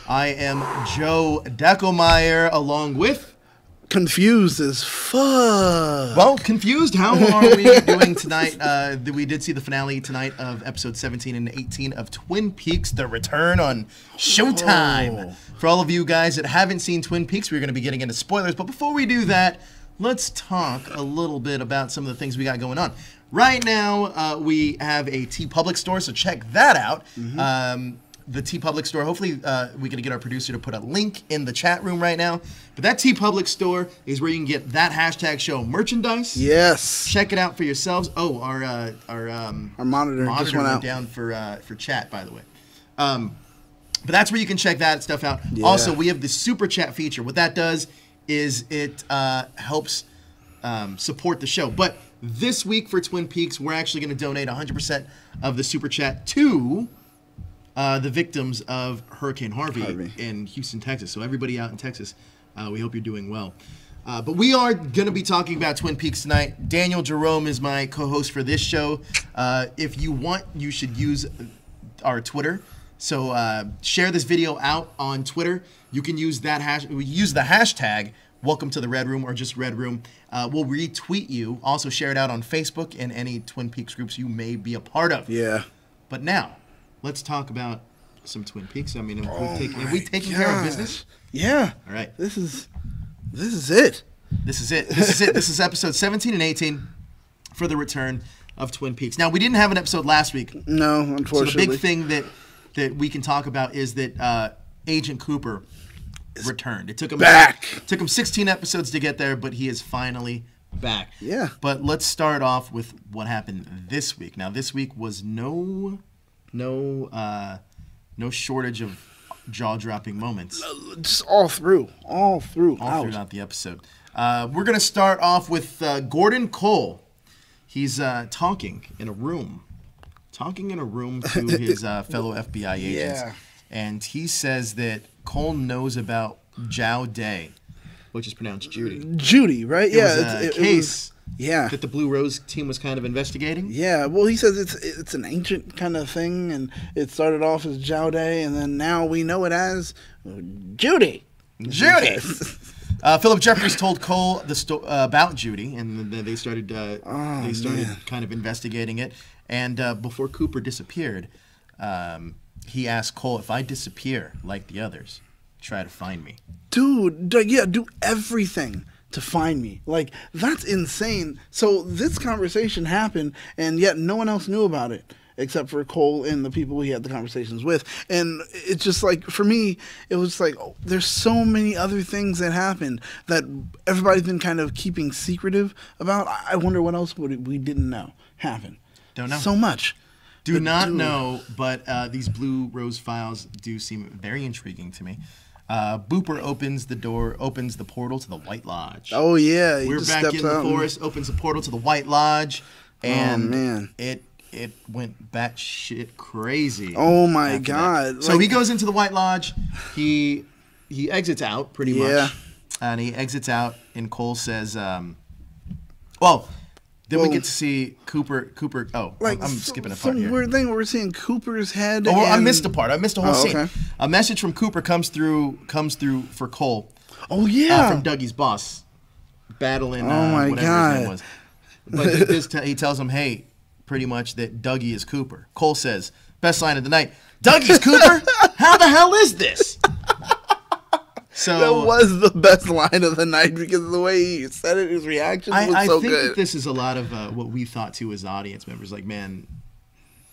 I am Joe Deckelmeyer, along with... Confused as fuck. Well, confused. How are we doing tonight? We did see the finale tonight of episode 17 and 18 of Twin Peaks: The Return on Showtime. For all of you guys that haven't seen Twin Peaks, we're going to be getting into spoilers. But before we do that, let's talk a little bit about some of the things we got going on. Right now, we have a TeePublic store, so check that out. The TeePublic store. Hopefully, we're going to get our producer to put a link in the chat room right now. But that TeePublic store is where you can get that hashtag show merchandise. Yes. Check it out for yourselves. Oh, our monitor just went out down for chat, by the way. But that's where you can check that stuff out. Yeah. Also, we have the super chat feature. What that does is it helps support the show. But this week for Twin Peaks, we're actually going to donate 100% of the super chat to the victims of Hurricane Harvey in Houston, Texas. So everybody out in Texas, we hope you're doing well. But we are going to be talking about Twin Peaks tonight. Daniel Jerome is my co-host for this show. If you want, you should use our Twitter. So share this video out on Twitter. You can use that use the hashtag Welcome to the Red Room or just Red Room. We'll retweet you. Also share it out on Facebook and any Twin Peaks groups you may be a part of. Yeah. But now, let's talk about some Twin Peaks. I mean, have we taken care of business? Yeah. All right. This is it. This is it. This is episode 17 and 18 for the return of Twin Peaks. Now, we didn't have an episode last week. No, unfortunately. So the big thing that we can talk about is that Agent Cooper returned. It took him back. Took him 16 episodes to get there, but he is finally back. Yeah. But let's start off with what happened this week. Now, this week was no shortage of jaw-dropping moments. Just all throughout the episode. We're gonna start off with Gordon Cole. He's talking in a room to his fellow FBI agents, and he says that Cole knows about Zhao Day, which is pronounced Judy. Judy, right? It was a case. Yeah, that the Blue Rose team was kind of investigating. Yeah, well, he says it's an ancient kind of thing, and it started off as Zhao Day, and then now we know it as Judy. Philip Jeffries told Cole about Judy, and they started kind of investigating it. And before Cooper disappeared, he asked Cole, "If I disappear like the others, try to find me." Dude, yeah, do everything to find me. Like, that's insane. So this conversation happened, and yet no one else knew about it except for Cole and the people he had the conversations with. And it's just like, for me, it was like, oh, there's so many other things that happened that everybody's been kind of keeping secretive about. I wonder what else we didn't know happened. Don't know. So much. Do not know, but these Blue Rose files do seem very intriguing to me. Booper opens the portal to the White Lodge. Oh yeah, we're back in the forest. Opens the portal to the White Lodge, and it went batshit crazy. Oh my god! That. So he goes into the White Lodge. He exits out pretty much, and he exits out. And Cole says, Then we get to see Cooper. Oh, like, I'm skipping a part here. Some weird thing where we're seeing Cooper's head. Oh, I missed a part. I missed a whole scene. Okay. A message from Cooper comes through for Cole. Oh yeah, from Dougie's boss, battling. Oh my whatever god. his name was. But he tells him, hey, pretty much that Dougie is Cooper. Cole says, best line of the night, Dougie's Cooper? How the hell is this? So that was the best line of the night because of the way he said it, his reaction was so good. I think that this is a lot of what we thought too as audience members. Like, man,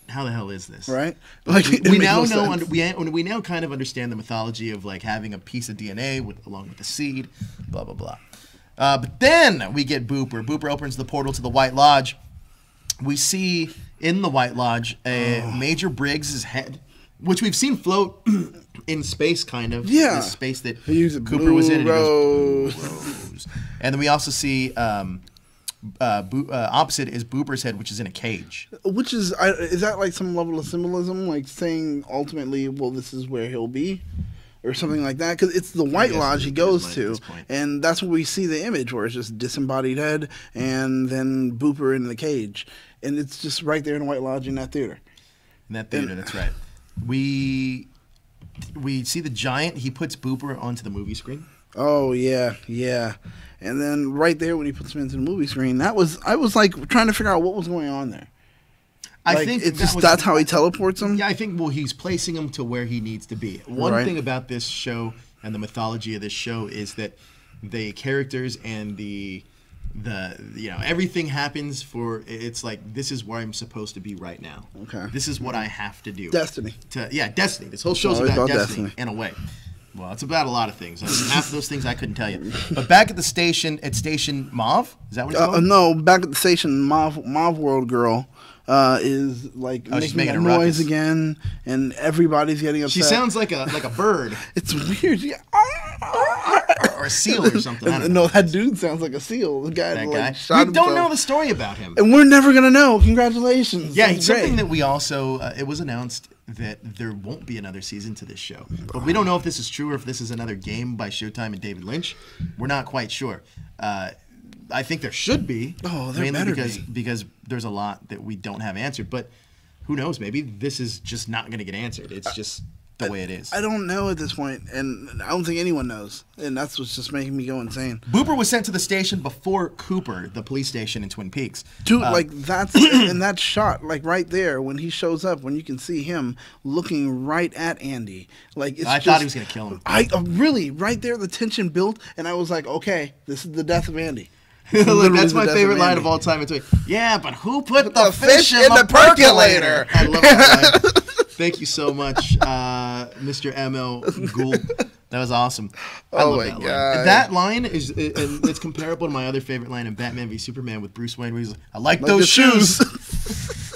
how the hell is this? Right? Like we now know. We now kind of understand the mythology of like having a piece of DNA along with the seed, blah blah blah. But then we get Booper. Booper opens the portal to the White Lodge. We see in the White Lodge Major Briggs' head, which we've seen float in space, kind of. Yeah. The space that Cooper was in. And he goes, Blue Rose. And then we also see opposite is Booper's head, which is in a cage. Which is that like some level of symbolism, like saying ultimately, well, this is where he'll be? Or something like that, because it's the White Lodge he goes to, and that's where we see the image where it's just disembodied head, and then Booper in the cage, and it's just right there in the White Lodge in that theater. That's right. We we see the Giant. He puts Booper onto the movie screen. Oh yeah, yeah. And then right there when he puts him into the movie screen, I was like trying to figure out what was going on there. I think it's just that's how he teleports him. Yeah, I think he's placing him to where he needs to be. One thing about this show and the mythology of this show is that the characters and the everything happens for, it's like, this is where I'm supposed to be right now. Okay. This is what I have to do. Destiny. Destiny. This whole show's about destiny in a way. Well, it's about a lot of things. Half of those things I couldn't tell you. But back at the station, at Station Mauve, is that what it's called? No, back at the station, Mauve World Girl is like making a noise again, and everybody's getting upset. She sounds like a bird. It's weird. Yeah. Or a seal or something. I don't know. know. That dude sounds like a seal. The guy that like guy. shot We don't himself. know the story about him. And we're never going to know. Congratulations. Yeah, That's it's something great. that we also, it was announced that there won't be another season to this show. But we don't know if this is true or if this is another game by Showtime and David Lynch. We're not quite sure. I think there should be. Oh, there mainly better be. because there's a lot that we don't have answered. But who knows? Maybe this is just not going to get answered. It's just the way it is. I don't know at this point, and I don't think anyone knows. And that's what's just making me go insane. Booper was sent to the station before Cooper, the police station in Twin Peaks. Dude, like that's in that shot, like right there when he shows up, when you can see him looking right at Andy. Like it's I thought he was going to kill him. I really right there, the tension built, and I was like, okay, this is the death of Andy. Look, that's my favorite line of all time. It's like, yeah, but who put the fish in the percolator? I love that line. Thank you so much, Mr. M.L. Gould. That was awesome. I love that line. That line is, and it's comparable to my other favorite line in Batman v Superman with Bruce Wayne, where he's like, I like those shoes.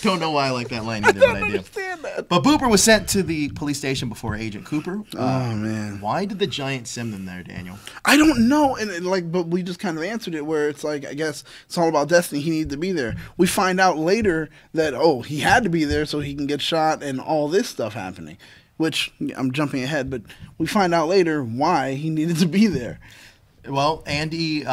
Don't know why I like that line either, but I do. Understand that. But Booper was sent to the police station before Agent Cooper. Oh man, why did the Giant send them there, Daniel? I don't know, and like, but we just kind of answered it where it's like, I guess it's all about destiny. He needed to be there. We find out later that he had to be there so he can get shot and all this stuff happening. Which I'm jumping ahead, but we find out later why he needed to be there. Well, Andy's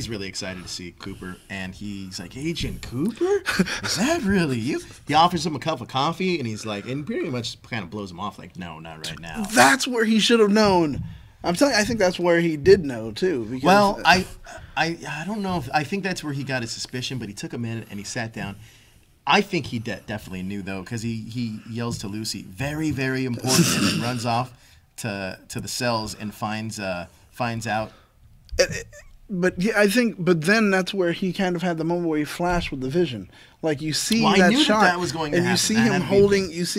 really excited to see Cooper, and he's like, Agent Cooper? Is that really you? He offers him a cup of coffee, and he's like, and pretty much kind of blows him off, like, no, not right now. That's where he should have known. I'm telling you, I think that's where he did know, too. Because, well, I don't know I think that's where he got his suspicion, but he took a minute, and he sat down. I think he definitely knew, though, because he yells to Lucy, very, very important, and then runs off to the cells and finds out. But yeah, but then that's where he kind of had the moment where he flashed with the vision. Like you see I that knew shot, that was going to happen. You see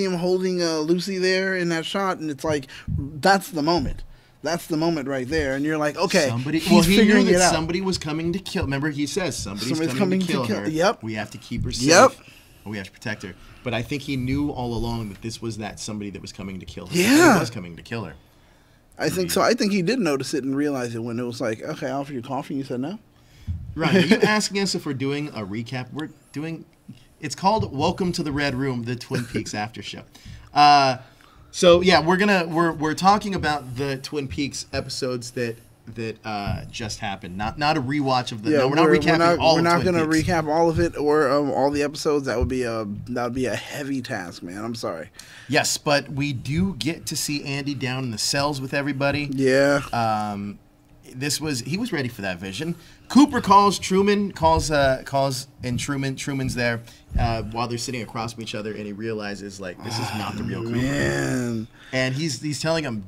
him holding Lucy there in that shot, and it's like that's the moment. That's the moment right there, and you're like, okay, he's figuring it out. Somebody was coming to kill. Remember, he says somebody's coming to kill her. Yep. We have to keep her safe. Yep. We have to protect her. But I think he knew all along that this was that somebody that was coming to kill her. Yeah. He was coming to kill her. I think so. I think he did notice it and realize it when it was like, okay, I offered you coffee, and you said no. Right. Are you asking us if we're doing a recap? We're doing. It's called "Welcome to the Red Room," the Twin Peaks after show. So yeah, we're talking about the Twin Peaks episodes that just happened. Not a rewatch of the. Yeah, no, we're not recapping all. We're not going to recap all of it or all the episodes. That would be a heavy task, man. I'm sorry. Yes, but we do get to see Andy down in the cells with everybody. Yeah. He was ready for that vision. Cooper calls Truman's there while they're sitting across from each other, and he realizes like this is not the real Cooper. Man. And he's telling him,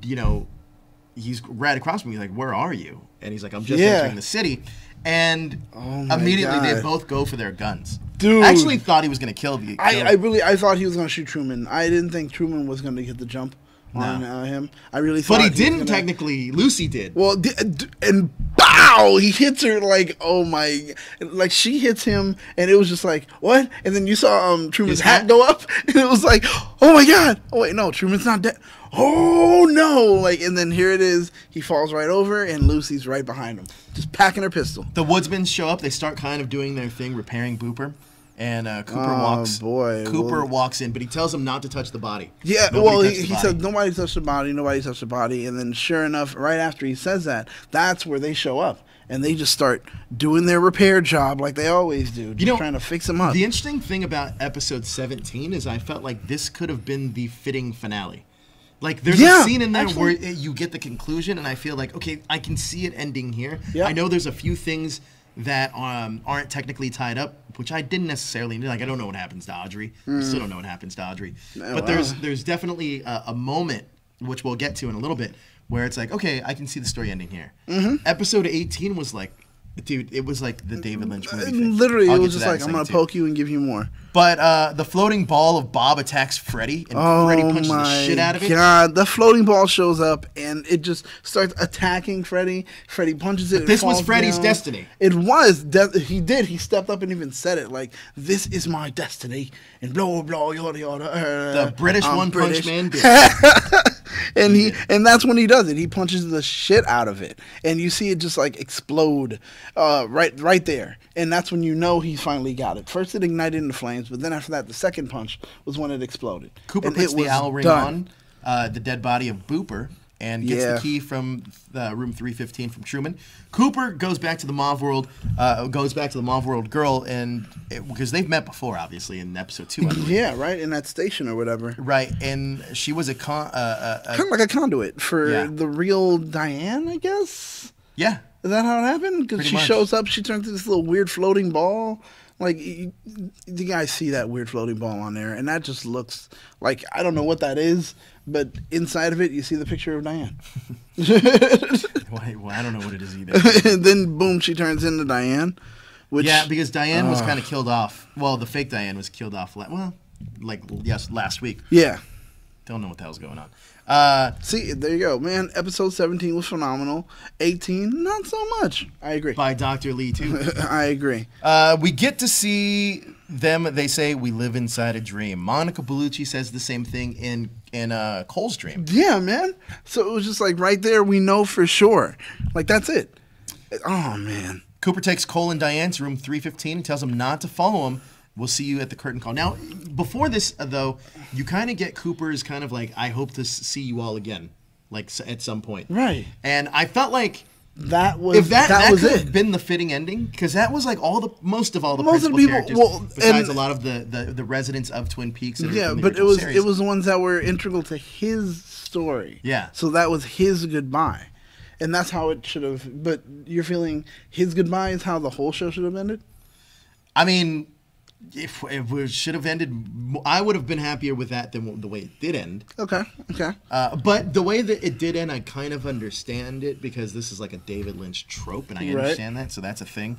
he's right across from me, like, where are you? And he's like, I'm just entering the city. And immediately they both go for their guns. Dude, I actually thought he was going to kill the. I thought he was going to shoot Truman. I didn't think Truman was going to get the jump on him. I really thought. But he didn't technically. Lucy did. Well, and bow, he hits her like, oh my, like she hits him, and it was just like what? And then you saw Truman's hat go up, and it was like, oh my god. Oh wait, no, Truman's not dead. Oh no! Like, and then here it is. He falls right over, and Lucy's right behind him, just packing her pistol. The woodsmen show up. They start kind of doing their thing, repairing Booper. And Cooper walks in, but he tells him not to touch the body. Yeah, he said nobody touched the body, nobody touched the body. And then sure enough, right after he says that, that's where they show up. And they just start doing their repair job like they always do, trying to fix him up. The interesting thing about episode 17 is I felt like this could have been the fitting finale. Like, there's Yeah, a scene in there actually. where you get the conclusion, and I feel like, okay, I can see it ending here. Yeah. I know there's a few things that aren't technically tied up, which I didn't necessarily like. I don't know what happens to Audrey. I still don't know what happens to Audrey. But there's definitely a moment, which we'll get to in a little bit, where it's like, okay, I can see the story ending here. Episode 18 was like, dude, it was like the David Lynch movie. thing. Literally, I'll it get was to just that like, in a I'm going to second, too. poke you and give you more. But the floating ball of Bob attacks Freddy, and Freddy punches the shit out of it. God, the floating ball shows up and it just starts attacking Freddy. Freddy punches it. This it was falls Freddy's down. destiny. It was. He did. He stepped up and even said it. Like, this is my destiny. And blah, blah, yada, yada. The British I'm One British. Punch Man did. And that's when he does it. He punches the shit out of it, and you see it just like explode, right there. And that's when you know he's finally got it. First it ignited into flames, but then after that, the second punch was when it exploded. Cooper And puts it the was owl ring done. on the dead body of Booper and gets Yeah. the key from room 315 from Truman. Cooper goes back to the Mauve world, girl, and because they've met before, obviously, in episode 2. I believe. Yeah, right in that station or whatever. Right, and she was Kind of like a conduit for Yeah. the real Diane, I guess. yeah. Is that how it happened? Because Pretty she much. shows up, she turns into this little weird floating ball. Like, you guys see that weird floating ball on there, and that just looks like, I don't know what that is, but inside of it, you see the picture of Diane. Well, I don't know what it is either. And then, boom, she turns into Diane. Which, Yeah, because Diane was kind of killed off. Well, the fake Diane was killed off. Last week. yeah. Don't know what the hell's going on. See, there you go, man. Episode 17 was phenomenal. 18, not so much. I agree. By Dr. Lee too. I agree. We get to see them. They say we live inside a dream. Monica Bellucci says the same thing in Cole's dream. Yeah, man. So it was just like right there, we know for sure. Like, that's it. Oh, man. Cooper takes Cole and Diane to room 315 and tells them not to follow him. We'll see you at the curtain call. Now, before this, though, you kind of get Cooper's kind of like, I hope to see you all again, like at some point. Right. And I felt like That was if that was could it. have been the fitting ending, because that was like most of all the Most of the principal people- characters, well, besides and- a lot of the residents of Twin Peaks. And Yeah, from the but it original was series. it was the ones that were integral to his story. Yeah. So that was his goodbye. And that's how it should have. But you're feeling his goodbye is how the whole show should have ended? I mean, if it should have ended, I would have been happier with that than the way it did end. Okay. But the way that it did end, I kind of understand it because this is like a David Lynch trope, and I Right. understand that, so that's a thing.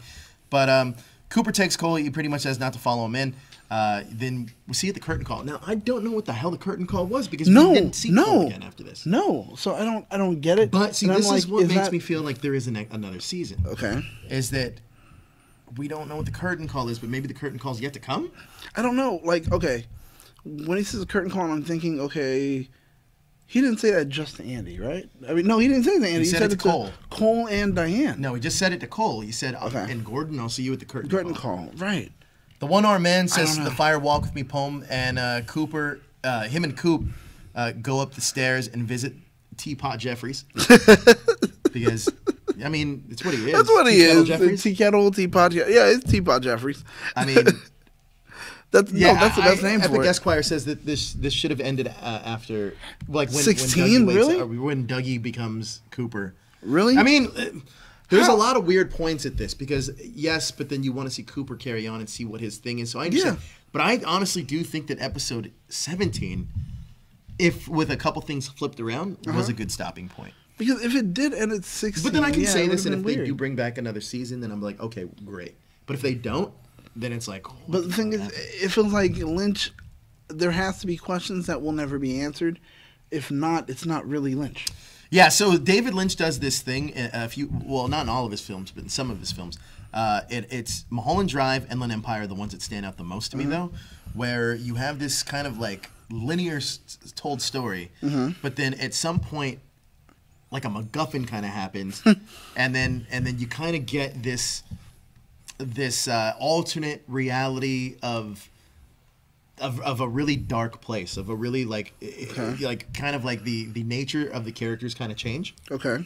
But Cooper takes Cole. He pretty much says not to follow him in. Then we see at the curtain call. Now I don't know what the hell the curtain call was because we didn't see Cole again after this. No. So I don't get it. But see, And I'm this is like, what makes that- me feel like there is another season. Okay. Is that we don't know what the curtain call is, but maybe the curtain call's yet to come. I don't know. Like, okay, when he says a curtain call, I'm thinking, okay, he didn't say that just to Andy, right? I mean, no, he didn't say that to Andy. He said it to Cole. Cole and Diane. No, he just said it to Cole. He said, Okay. and Gordon, I'll see you at the curtain Call. Right. The one-armed man I says don't know. the Fire Walk With Me poem, and Cooper, him and Coop go up the stairs and visit Teapot Jeffries. Because, I mean, it's what he is. That's what he Tea Kettle is. Jeffries. Tea Kettle, Teapot. Yeah, it's Teapot Jeffries. I mean, That's the best name I for think it. guest choir says that this should have ended after, like, when 16, when Dougie really? when Dougie becomes Cooper. Really? I mean, there's How? a lot of weird points at this because yes, but then you want to see Cooper carry on and see what his thing is. So I understand. Yeah. But I honestly do think that episode 17, if with a couple things flipped around, was a good stopping point. Because if it did end at 16, But then I can yeah, say it this, would've and if been they weird. do bring back another season, then I'm like, okay, great. But if they don't, then it's like. But the thing is, it feels like Lynch. There has to be questions that will never be answered. If not, it's not really Lynch. Yeah, so David Lynch does this thing in a few, well, not in all of his films, but in some of his films. It's Mulholland Drive and Inland Empire are the ones that stand out the most to me, though, where you have this kind of like linear told story, but then at some point, like a MacGuffin kind of happens, and then you kind of get this alternate reality of of a really dark place, of a really like kind of like the nature of the characters kind of change. Okay.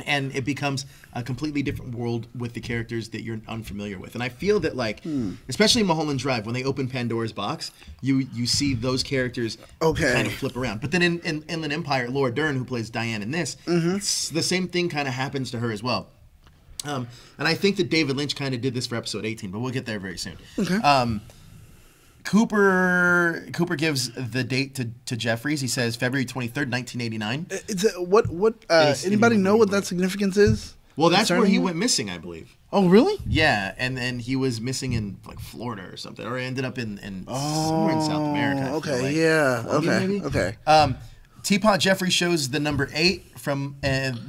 And it becomes a completely different world with the characters that you're unfamiliar with. And I feel that like, especially in Mulholland Drive, when they open Pandora's box, you see those characters kind of flip around. But then in Inland Empire, Laura Dern, who plays Diane in this, it's the same thing kind of happens to her as well. And I think that David Lynch kind of did this for episode 18, but we'll get there very soon. Okay. Cooper gives the date to Jeffries. He says February 23rd, 1989. Anybody know what that significance is? Well, that's where he went missing, I believe. Oh, really? Yeah, and then he was missing in like Florida or something, or ended up in somewhere in South America. Okay, like. yeah, Maybe? Okay. Teapot Jeffrey shows the number 8 from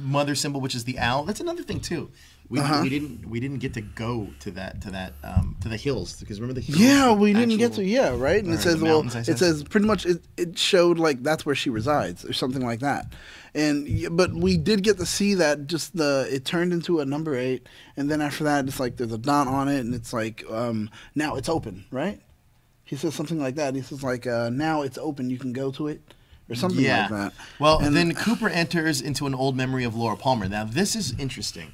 mother symbol, which is the owl. That's another thing too. We didn't get to go to the hills, because remember the hills? Yeah, we didn't get to. Yeah, right. And it says it says pretty much it showed like that's where she resides or something like that. But we did get to see that it turned into a number 8, and then after that it's like there's a dot on it, and it's like now it's open, right? He says something like that. He says like now it's open, you can go to it. Or something like that. Well, then Cooper enters into an old memory of Laura Palmer. Now, this is interesting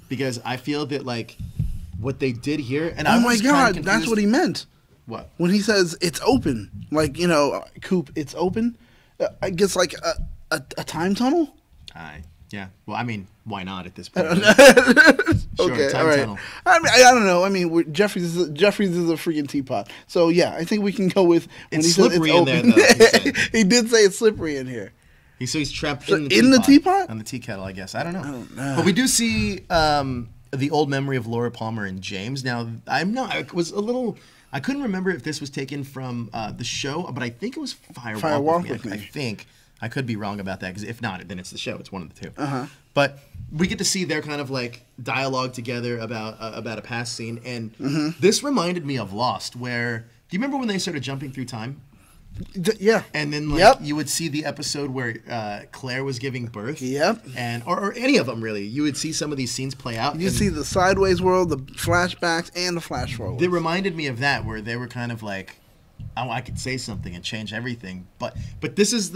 because I feel that, like, what they did here... And oh, my God, that's what he meant. What? When he says, it's open. Like, Coop, it's open. I guess, like, a time tunnel? Yeah. Well, I mean, why not at this point? Sure, okay, time all right. tunnel. I mean, I don't know. I mean, Jeffries is a freaking teapot. So yeah, I think we can go with when it's he says slippery it's in open. there, though. He did say it's slippery in here. So he's trapped in the teapot? On the tea kettle, I guess. I don't know. I don't know. But we do see the old memory of Laura Palmer and James. Now, I couldn't remember if this was taken from the show, but I think it was Fire Walk With Me. I think. I could be wrong about that, because if not, then it's the show. It's one of the two. But we get to see their kind of like dialogue together about a past scene, and this reminded me of Lost, where do you remember when they started jumping through time? Yeah. And then like you would see the episode where Claire was giving birth. Yep. And or any of them really. You would see some of these scenes play out. You see the sideways world, the flashbacks, and the flash forwards. They reminded me of that, where they were kind of like, oh, I could say something and change everything. But this is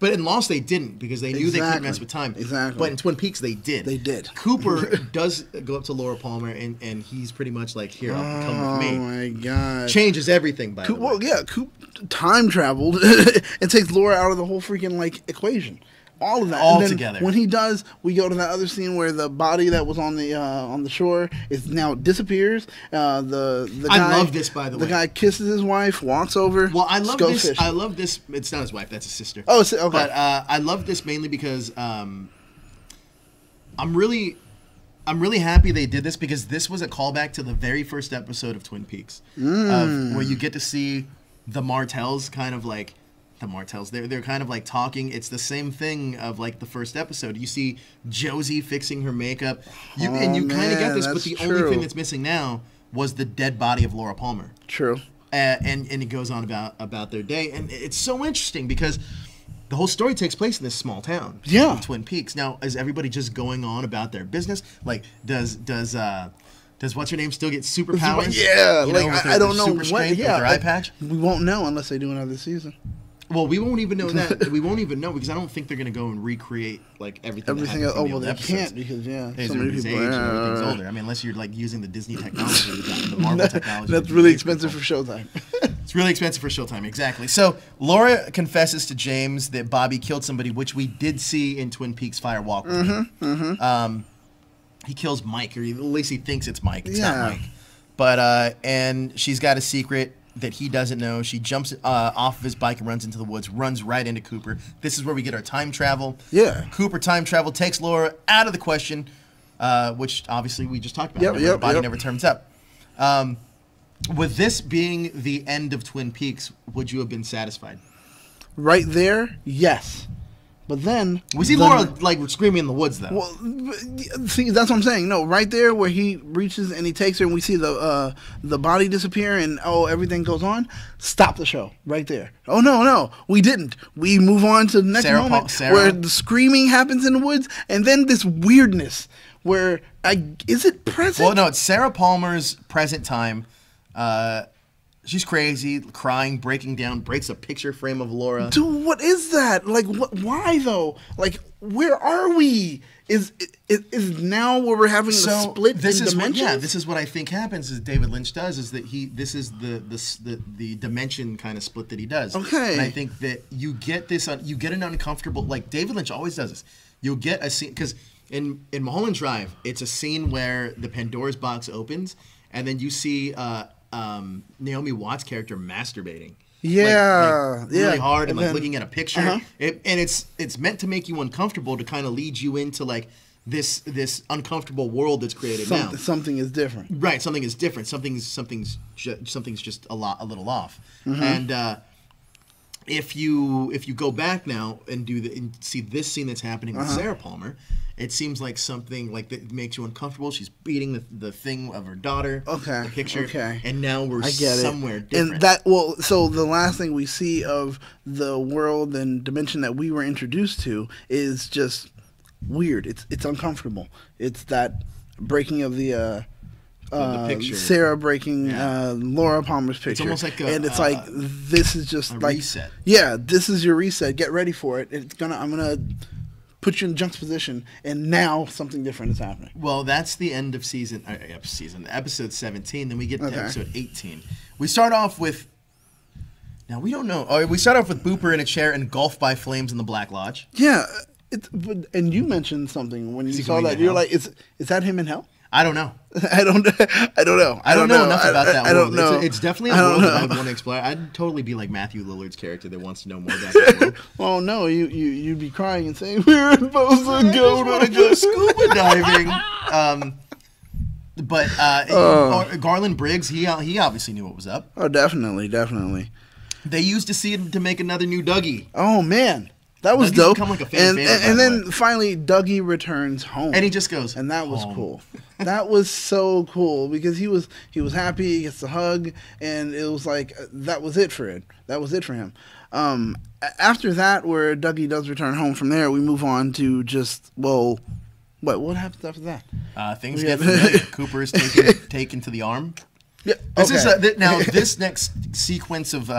but in Lost they didn't, because they knew they couldn't mess with time. Exactly. But in Twin Peaks they did. They did. Cooper does go up to Laura Palmer, and he's pretty much like, here, come with me. Oh my God. Changes everything, by the way. Well, yeah, Coop time traveled and takes Laura out of the whole freaking like equation. All of that. All and then together. When he does, we go to that other scene where the body that was on the shore is now disappears. The guy, I love this, by the way. The guy kisses his wife, walks over. Well, I love this. Fishing. I love this. It's not his wife. That's his sister. Oh, okay. But I love this mainly because I'm really happy they did this, because this was a callback to the very first episode of Twin Peaks, where you get to see the Martells kind of like. The Martells, they're kind of like talking. It's the same thing of like the first episode. You see Josie fixing her makeup, and you kind of get this. But the only thing that's missing now was the dead body of Laura Palmer. True. And it goes on about their day, and it's so interesting because the whole story takes place in this small town. Yeah. Twin Peaks. Now, is everybody just going on about their business? Like, does what's her name still get superpowers? Yeah, I don't know what. Yeah, with their eye patch. We won't know unless they do another season. Well, we won't even know that. We won't even know, because I don't think they're going to go and recreate like everything. Oh well, they can't, because so many people. Everything's older. I mean, unless you're like using the Disney technology, the Marvel technology. That's really expensive for Showtime. It's really expensive for Showtime, exactly. So Laura confesses to James that Bobby killed somebody, which we did see in Twin Peaks Fire Walk With Me. He kills Mike, or at least he thinks it's Mike. It's not Mike. But and she's got a secret that he doesn't know. She jumps off of his bike and runs into the woods, runs right into Cooper. This is where we get our time travel. Yeah. Cooper time travel takes Laura out of the question, which obviously we just talked about. The body never turns up. With this being the end of Twin Peaks, would you have been satisfied? Right there, yes. But then... We see Laura, like, screaming in the woods, though. Well, see, that's what I'm saying. No, right there where he reaches and he takes her and we see the body disappear and, everything goes on. Stop the show. Right there. Oh, no. We didn't. We move on to the next moment where the screaming happens in the woods, and then this weirdness where... is it present? Well, no, it's Sarah Palmer's present time. She's crazy, crying, breaking down, breaks a picture frame of Laura. Dude, what is that? Like, what? Why though? Like, where are we? Is now where we're having a split in dimensions? This is what I think happens. Is David Lynch does is that this is the dimension kind of split that he does. Okay, and I think that you get you get an uncomfortable, like David Lynch always does this. You'll get a scene because in Mulholland Drive, it's a scene where the Pandora's box opens, and then you see Naomi Watts' character masturbating. Yeah, really hard and like looking at a picture. And it's meant to make you uncomfortable to kind of lead you into like this uncomfortable world that's created now. Something is different. Right, something is different. Something's just a little off. And if you go back now and see this scene that's happening with Sarah Palmer, it seems like something like that makes you uncomfortable. She's beating the thing of her daughter. The picture. And now we're somewhere different. And so the last thing we see of the world and dimension that we were introduced to is just weird. It's uncomfortable. It's that breaking of the picture. Sarah breaking Laura Palmer's picture. It's almost like this is just like reset. Yeah, this is your reset. Get ready for it. I'm gonna put you in juxtaposition, and now something different is happening. Well, that's the end of episode 17. Then we get to episode 18. We start off with. Now we don't know. We start off with Booper in a chair engulfed by flames in the Black Lodge. Yeah, and you mentioned something when you saw that. You're like, is that him in hell? I don't know. I don't know. I don't know enough about that world. I don't know. It's definitely a world that I'd want to explore. I'd totally be like Matthew Lillard's character that wants to know more about that world. Oh no, you'd be crying and saying we're supposed to go scuba diving. But Garland Briggs, he obviously knew what was up. Oh, definitely. They used to see it to make another new Dougie. Oh man. That was dope. Become like a fan favorite, and then finally Dougie returns home. And he just goes, and that was cool. That was so cool because he was happy, he gets a hug, and it was like that was it for him. After that, where Dougie does return home from there, we move on to just what happens after that? Things get familiar. Cooper is taken to the arm. Yeah. This next sequence of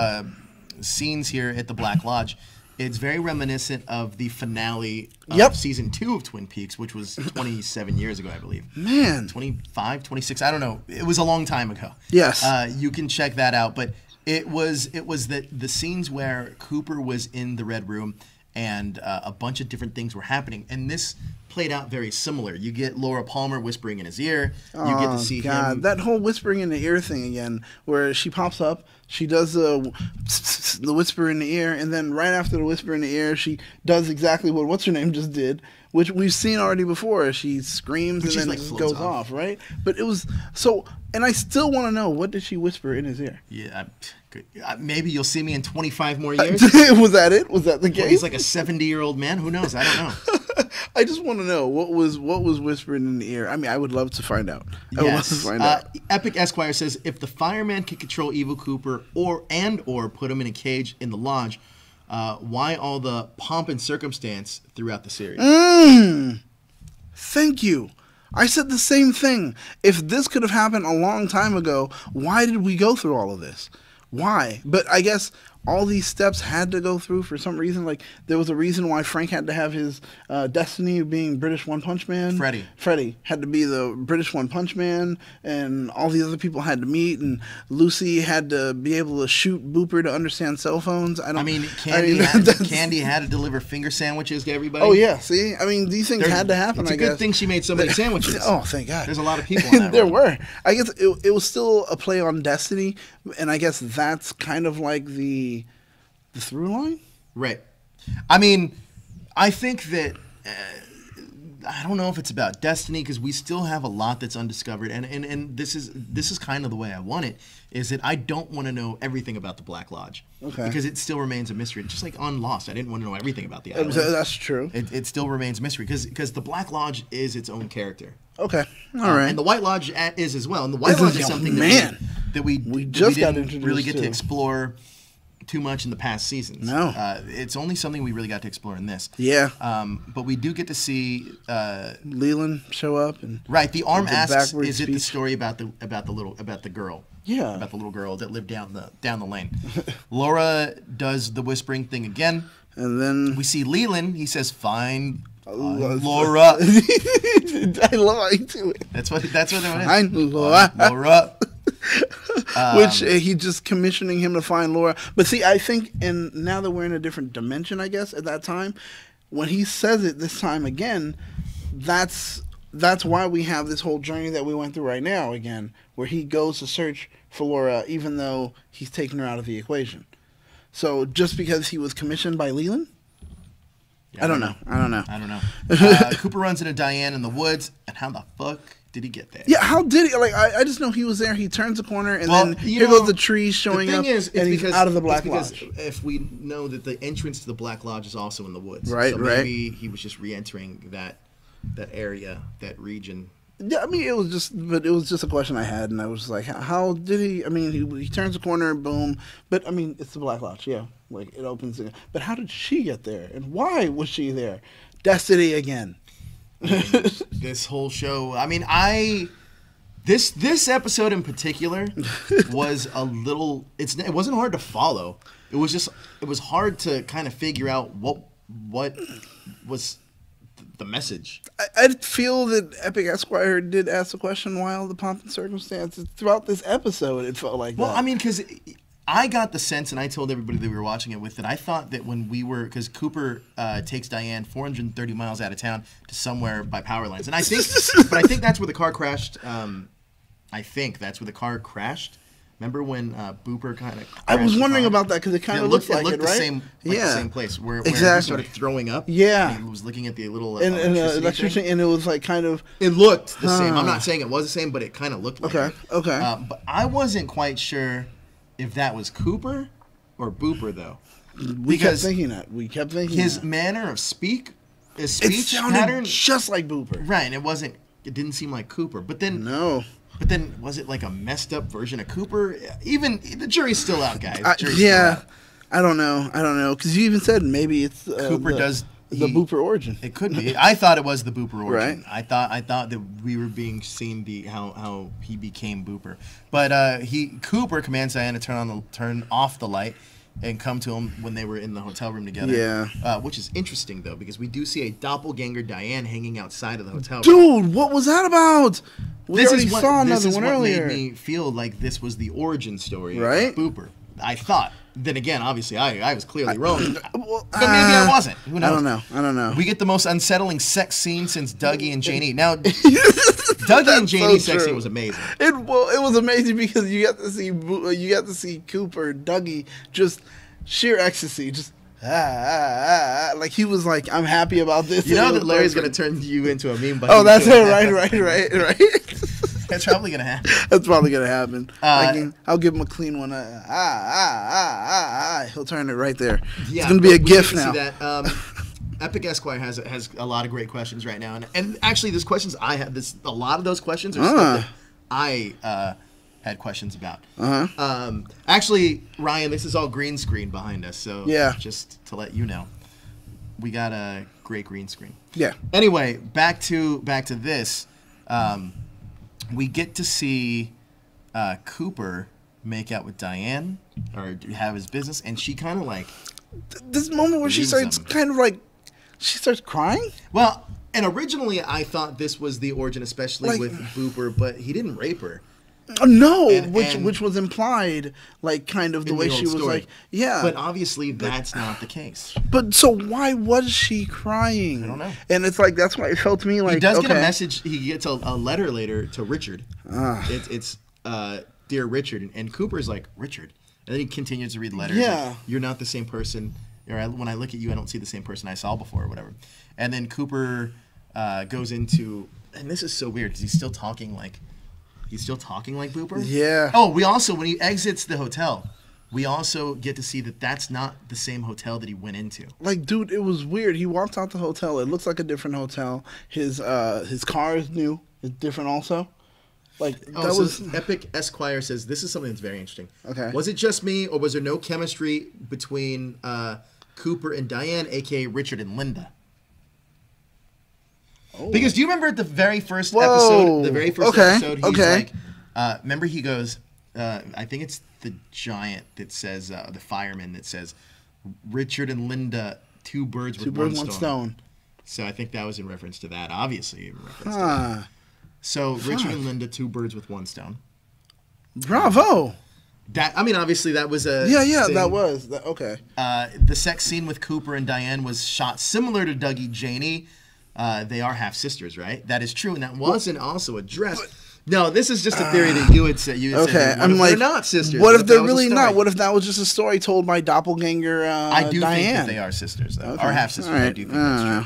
scenes here at the Black Lodge. It's very reminiscent of the finale of season 2 of Twin Peaks, which was 27 years ago, I believe. Man. 25, 26, I don't know. It was a long time ago. Yes. You can check that out. But it was the scenes where Cooper was in the Red Room and a bunch of different things were happening. And this played out very similar. You get Laura Palmer whispering in his ear. You get to see him. That whole whispering in the ear thing again, where she pops up, she does the whisper in the ear, and then right after the whisper in the ear, she does exactly what What's-Her-Name just did, which we've seen already before. She screams and then it goes off, right? But it was so, and I still want to know, what did she whisper in his ear? Yeah, maybe you'll see me in 25 more years. Was that it? Was that the case? Well, he's like a 70-year-old man. Who knows? I don't know. I just want to know what was whispered in the ear. I mean, I would love to find out. Epic Esquire says, if the fireman can control Evil Cooper or put him in a cage in the lodge, why all the pomp and circumstance throughout the series? Thank you. I said the same thing. If this could have happened a long time ago, why did we go through all of this? Why? But I guess all these steps had to go through for some reason. Like, there was a reason why Frank had to have his destiny of being British One Punch Man. Freddie had to be the British One Punch Man, and all the other people had to meet, and Lucy had to be able to shoot Booper to understand cell phones. Candy had to deliver finger sandwiches to everybody. Oh, yeah. See? I mean, these things had to happen, It's a good thing she made so many sandwiches. Oh, thank God. There's a lot of people on that There were. I guess it was still a play on destiny, and I guess that's kind of like the through line? Right. I mean, I think that I don't know if it's about destiny, because we still have a lot that's undiscovered, and this is kind of the way I want it, is that I don't want to know everything about the Black Lodge. Okay. Because it still remains a mystery. Just like on Lost, I didn't want to know everything about the island. That's true. It still remains a mystery, because the Black Lodge is its own character. Okay. All right. And the White Lodge is as well. And the White Lodge is something that we just got introduced really get to explore too much in the past seasons. No. It's only something we really got to explore in this. Yeah. But we do get to see Leland show up and right. The arm the asks, backward "Is it the speech. story about the girl?" Yeah. About the little girl that lived down the lane. Laura does the whispering thing again. And then We see Leland. He says, "Fine, Laura." I love how you do it. That's what it is. Fine, Laura. Laura. Which he just commissioning him to find Laura. But see, I think, and now that we're in a different dimension, I guess, at that time, when he says it this time again, that's why we have this whole journey that we went through right now again, where he goes to search for Laura, even though he's taken her out of the equation. So just because he was commissioned by Leland? Yeah, I don't know. I don't know. Cooper runs into Diane in the woods, and how the fuck did he get there? Yeah, how did he? Like, I just know he was there. He turns the corner, and then here goes the trees showing up, and he's out of the Black Lodge. If we know that the entrance to the Black Lodge is also in the woods, right? So right. Maybe he was just re-entering that area, that region. Yeah, I mean, it was just a question I had, and I was like, how did he? I mean, he turns the corner, boom. But I mean, it's the Black Lodge, yeah. Like it opens, but how did she get there, and why was she there? Destiny again. This whole show. I mean, this episode in particular was a little. It wasn't hard to follow. It was hard to kind of figure out what was the message. I feel that Epic Esquire did ask the question while the pomp and circumstances throughout this episode. It felt like that. Well, I mean, because I got the sense, and I told everybody that we were watching it with, that I thought that when we were, because Cooper takes Diane 430 miles out of town to somewhere by power lines, and I think that's where the car crashed. I think that's where the car crashed. Remember when Booper kind of? I was wondering about that because it kind of looked like it, right? The same place where exactly. Where he started throwing up. Yeah, and he was looking at the little electricity, and it was like kind of. It looked the same. I'm not saying it was the same, but it kind of looked like it. Okay. But I wasn't quite sure if that was Cooper or Booper though. We kept thinking that. His manner of speech sounded pattern just like Booper. Right, and it didn't seem like Cooper. But then But then, was it like a messed up version of Cooper? Even the jury's still out, guys. I don't know. Because you even said maybe it's Cooper does the Booper origin. It could be. I thought it was the Booper origin. Right. I thought that we were being seen how he became Booper. But Cooper commands Diane to turn off the light and come to him when they were in the hotel room together. Yeah. Which is interesting though, because we do see a doppelganger Diane hanging outside of the hotel room. Dude, what was that about? We already saw another one earlier. This is what made me feel like this was the origin story right? of Booper. I thought. Then again, obviously, I was clearly wrong. But maybe I wasn't. Who knows? I don't know. We get the most unsettling sex scene since Dougie and Janie. Now, Dougie and Janie's sex scene was amazing. It was amazing because you got to see Cooper, Dougie, just sheer ecstasy, just like he was like, I'm happy about this. You know that Larry's gonna turn you into a meme. Oh, that's it. Right. That's probably gonna happen. That's probably gonna happen. I'll give him a clean one. He'll turn it right there. Yeah, it's gonna be a GIF now. See that. Epic Esquire has a lot of great questions right now, and actually, there's questions I have. A lot of those questions are stuff that I had questions about. Actually, Ryan, this is all green screen behind us, so just to let you know, we got a great green screen. Yeah. Anyway, back to this. We get to see Cooper make out with Diane or have his business, and she kind of like this moment where she starts she starts crying. Well, and originally I thought this was the origin, especially with Booper, but he didn't rape her. No, which was implied, like kind of the way she was story. Like, yeah. But obviously that's not the case. But so why was she crying? I don't know. And it's like that's why it felt to me like he does get a message. He gets a letter later to Richard. It's dear Richard, and Cooper's like Richard, and then he continues to read the letter. Yeah, like, you're not the same person. Or when I look at you, I don't see the same person I saw before, or whatever. And then Cooper goes into, and this is so weird because he's still talking like Booper? Yeah. Oh, we also, when he exits the hotel, we also get to see that that's not the same hotel that he went into. Like, dude, it was weird. He walked out the hotel. It looks like a different hotel. His car is new. It's different also. Like Oh, that so was Epic Esquire says this is something that's very interesting. Okay. Was it just me, or was there no chemistry between Cooper and Diane, aka Richard and Linda? Oh. Because do you remember at the very first Whoa. episode? The very first Okay, episode, he's okay. like, remember he goes, I think it's the giant that says, the fireman that says, Richard and Linda, two birds with one stone. So I think that was in reference to that, obviously in reference to that. So Richard and Linda, two birds with one stone. Bravo. That, I mean, obviously that was a Yeah, thing. that was okay. The sex scene with Cooper and Diane was shot similar to Dougie Janie. They are half sisters, right? That is true, and that wasn't also addressed. No, this is just a theory that you would say. Okay, say, I'm like, they're not sisters. What if that they're was a really story? not? What if that was just a story told by doppelganger I do Diane? think that they are sisters, though, Okay. or half sisters. All right. I do think that's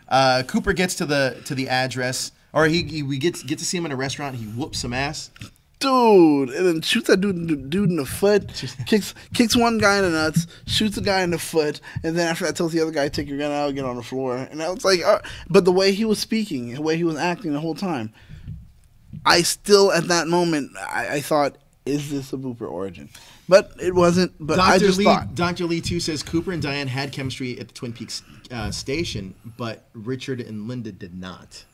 true. Cooper gets to the address, or we get to see him in a restaurant. He whoops some ass. Dude, and then shoots that dude in the foot, kicks one guy in the nuts, shoots a guy in the foot, and then after that tells the other guy, take your gun out, get on the floor. And I was like, but the way he was speaking, the way he was acting the whole time, I still, at that moment, I thought, is this a Booper origin? But it wasn't, but I just thought. Dr. Lee, too, says Cooper and Diane had chemistry at the Twin Peaks station, but Richard and Linda did not.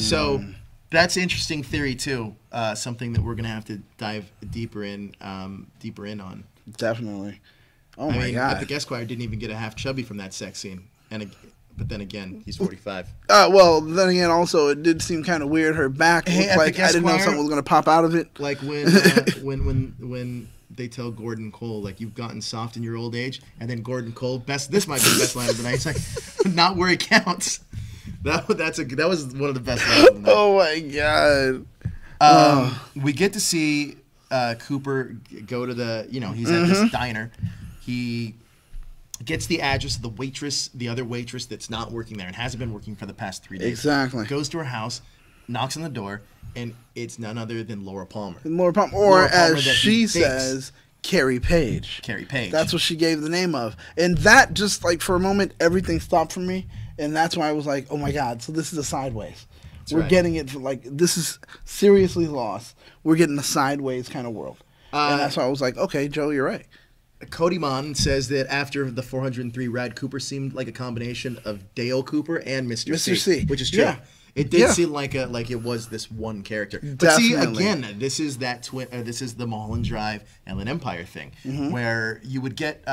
So that's an interesting theory, too. Something that we're going to have to dive deeper in on. Definitely. Oh, I my mean, God. Epic Esquire didn't even get a half chubby from that sex scene. But then again, he's 45. Well, then again, also, it did seem kind of weird. Her back Hey, looked like Epic I didn't know Esquire. something was going to pop out of it. Like when they tell Gordon Cole, like, you've gotten soft in your old age, and then Gordon Cole, this might be the best line of the night. He's like, not where it counts. That was one of the best lines of the night. Oh my God. We get to see Cooper go to he's at this diner. He gets the address of the other waitress that's not working there and hasn't been working for the past 3 days. Exactly. Goes to her house, knocks on the door, and it's none other than Laura Palmer. Laura Palmer, or Laura Palmer as that she he thinks. says, Carrie Page. Carrie Page. That's what she gave the name of. And that just, like, for a moment, everything stopped for me. And that's why I was like, oh my God, so this is a Sideways. We're right. getting it, like, this is seriously Lost. We're getting a Sideways kind of world. And that's why I was like, okay, Joe, you're right. Cody Mon says that after the 403, Rad Cooper seemed like a combination of Dale Cooper and Mr. C, which is true. Yeah. It did seem like it was this one character. But see, again, this is this is the Mulholland Drive Inland Empire thing, where you would get